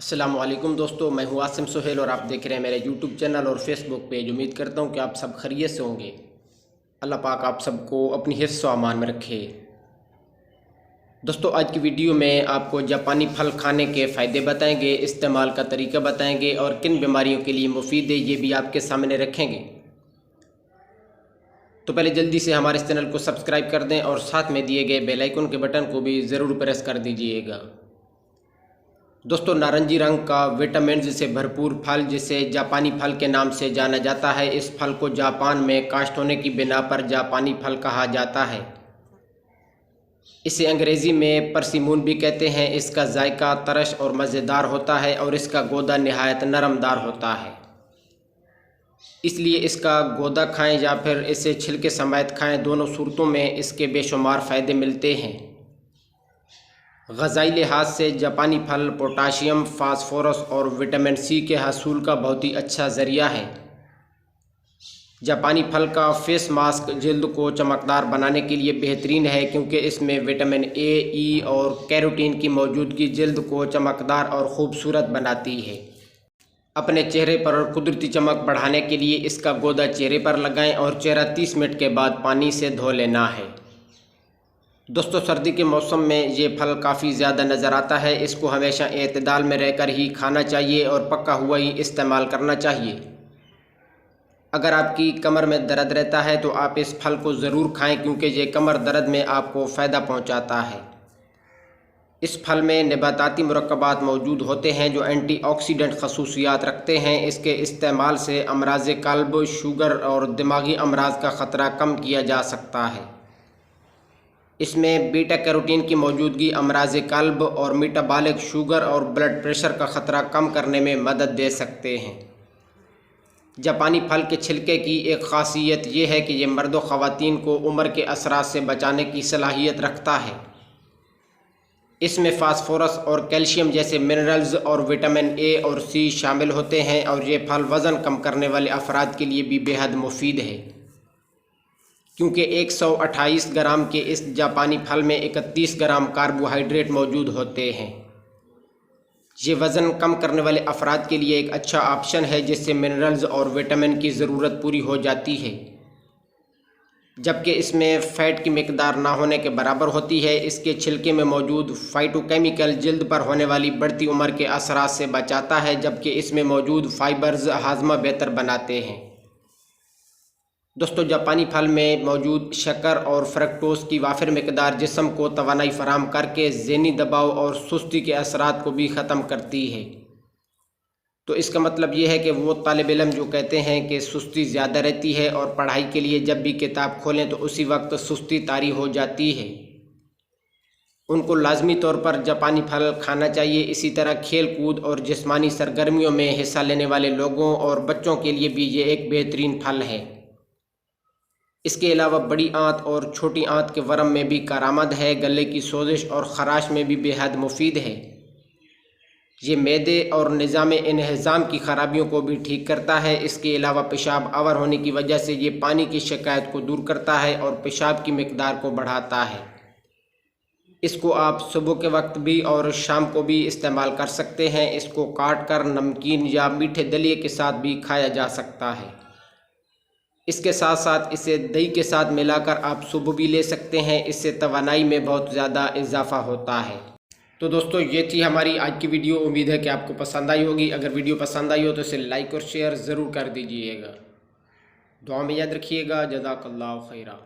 السلام علیکم دوستو، میں ہوں عاصم سہیل اور آپ دیکھ رہے ہیں میرے یوٹیوب چینل اور فیس بک پیج۔ امید کرتا ہوں کہ آپ سب خیریت سے ہوں گے۔ اللہ پاک آپ سب کو اپنی حفظ و امان میں رکھے۔ دوستو، آج کی ویڈیو میں آپ کو جاپانی پھل کھانے کے فائدے بتائیں گے، استعمال کا طریقہ بتائیں گے اور کن بیماریوں کے لیے مفید ہے یہ بھی آپ کے سامنے رکھیں گے۔ تو پہلے جلدی سے ہمارے اس چینل کو سبسکرائب کر دیں اور ساتھ میں دیے گئے بیل آئیکن کے بٹن کو بھی ضرور پریس کر دیجئے گا۔ دوستو، نارنجی رنگ کا وٹامنز سے بھرپور پھل جسے جاپانی پھل کے نام سے جانا جاتا ہے، اس پھل کو جاپان میں کاشت ہونے کی بنا پر جاپانی پھل کہا جاتا ہے۔ اسے انگریزی میں پرسیمون بھی کہتے ہیں۔ اس کا ذائقہ ترش اور مزیدار ہوتا ہے اور اس کا گودا نہایت نرم دار ہوتا ہے، اس لیے اس کا گودا کھائیں یا پھر اسے چھلکے سمیت کھائیں، دونوں صورتوں میں اس کے بے شمار فائدے ملتے ہیں۔ غذائی لحاظ سے جاپانی پھل پوٹاشیم، فاسفورس اور وٹامن سی کے حصول کا بہت ہی اچھا ذریعہ ہے۔ جاپانی پھل کا فیس ماسک جلد کو چمکدار بنانے کے لیے بہترین ہے، کیونکہ اس میں وٹامن اے، ای اور کیروٹین کی موجودگی جلد کو چمکدار اور خوبصورت بناتی ہے۔ اپنے چہرے پر قدرتی چمک بڑھانے کے لیے اس کا گودا چہرے پر لگائیں اور چہرہ 30 منٹ کے بعد پانی سے دھو لینا ہے۔ دوستو، سردی کے موسم میں یہ پھل کافی زیادہ نظر آتا ہے، اس کو ہمیشہ اعتدال میں رہ کر ہی کھانا چاہیے اور پکا ہوا ہی استعمال کرنا چاہیے۔ اگر آپ کی کمر میں درد رہتا ہے تو آپ اس پھل کو ضرور کھائیں، کیونکہ یہ کمر درد میں آپ کو فائدہ پہنچاتا ہے۔ اس پھل میں نباتاتی مرکبات موجود ہوتے ہیں جو اینٹی آکسیڈنٹ خصوصیات رکھتے ہیں۔ اس کے استعمال سے امراض قلب، شوگر اور دماغی امراض کا خطرہ کم کیا جا سکتا ہے۔ اس میں بیٹا کیروٹین کی موجودگی امراض قلب اور میٹابولک شوگر اور بلڈ پریشر کا خطرہ کم کرنے میں مدد دے سکتے ہیں۔ جاپانی پھل کے چھلکے کی ایک خاصیت یہ ہے کہ یہ مرد و خواتین کو عمر کے اثرات سے بچانے کی صلاحیت رکھتا ہے۔ اس میں فاسفورس اور کیلشیم جیسے منرلز اور وٹامن اے اور سی شامل ہوتے ہیں، اور یہ پھل وزن کم کرنے والے افراد کے لیے بھی بے حد مفید ہے، کیونکہ 128 گرام کے اس جاپانی پھل میں 31 گرام کاربوہائیڈریٹ موجود ہوتے ہیں۔ یہ وزن کم کرنے والے افراد کے لیے ایک اچھا آپشن ہے، جس سے منرلز اور وٹامن کی ضرورت پوری ہو جاتی ہے، جبکہ اس میں فیٹ کی مقدار نہ ہونے کے برابر ہوتی ہے۔ اس کے چھلکے میں موجود فائٹو کیمیکل جلد پر ہونے والی بڑھتی عمر کے اثرات سے بچاتا ہے، جبکہ اس میں موجود فائبرز ہاضمہ بہتر بناتے ہیں۔ دوستو، جاپانی پھل میں موجود شکر اور فرکٹوز کی وافر مقدار جسم کو توانائی فراہم کر کے ذہنی دباؤ اور سستی کے اثرات کو بھی ختم کرتی ہے۔ تو اس کا مطلب یہ ہے کہ وہ طالب علم جو کہتے ہیں کہ سستی زیادہ رہتی ہے اور پڑھائی کے لیے جب بھی کتاب کھولیں تو اسی وقت سستی طاری ہو جاتی ہے، ان کو لازمی طور پر جاپانی پھل کھانا چاہیے۔ اسی طرح کھیل کود اور جسمانی سرگرمیوں میں حصہ لینے والے لوگوں اور بچوں کے لیے بھی یہ ایک بہترین پھل ہے۔ اس کے علاوہ بڑی آنت اور چھوٹی آنت کے ورم میں بھی کارآمد ہے، گلے کی سوزش اور خراش میں بھی بے حد مفید ہے۔ یہ معدے اور نظام انہضام کی خرابیوں کو بھی ٹھیک کرتا ہے۔ اس کے علاوہ پیشاب آور ہونے کی وجہ سے یہ پانی کی شکایت کو دور کرتا ہے اور پیشاب کی مقدار کو بڑھاتا ہے۔ اس کو آپ صبح کے وقت بھی اور شام کو بھی استعمال کر سکتے ہیں۔ اس کو کاٹ کر نمکین یا میٹھے دلیے کے ساتھ بھی کھایا جا سکتا ہے۔ اس کے ساتھ ساتھ اسے دہی کے ساتھ ملا کر آپ صبح بھی لے سکتے ہیں، اس سے توانائی میں بہت زیادہ اضافہ ہوتا ہے۔ تو دوستو، یہ تھی ہماری آج کی ویڈیو۔ امید ہے کہ آپ کو پسند آئی ہوگی۔ اگر ویڈیو پسند آئی ہو تو اسے لائک اور شیئر ضرور کر دیجئے گا۔ دعا میں یاد رکھیے گا۔ جزاک اللہ خیرہ۔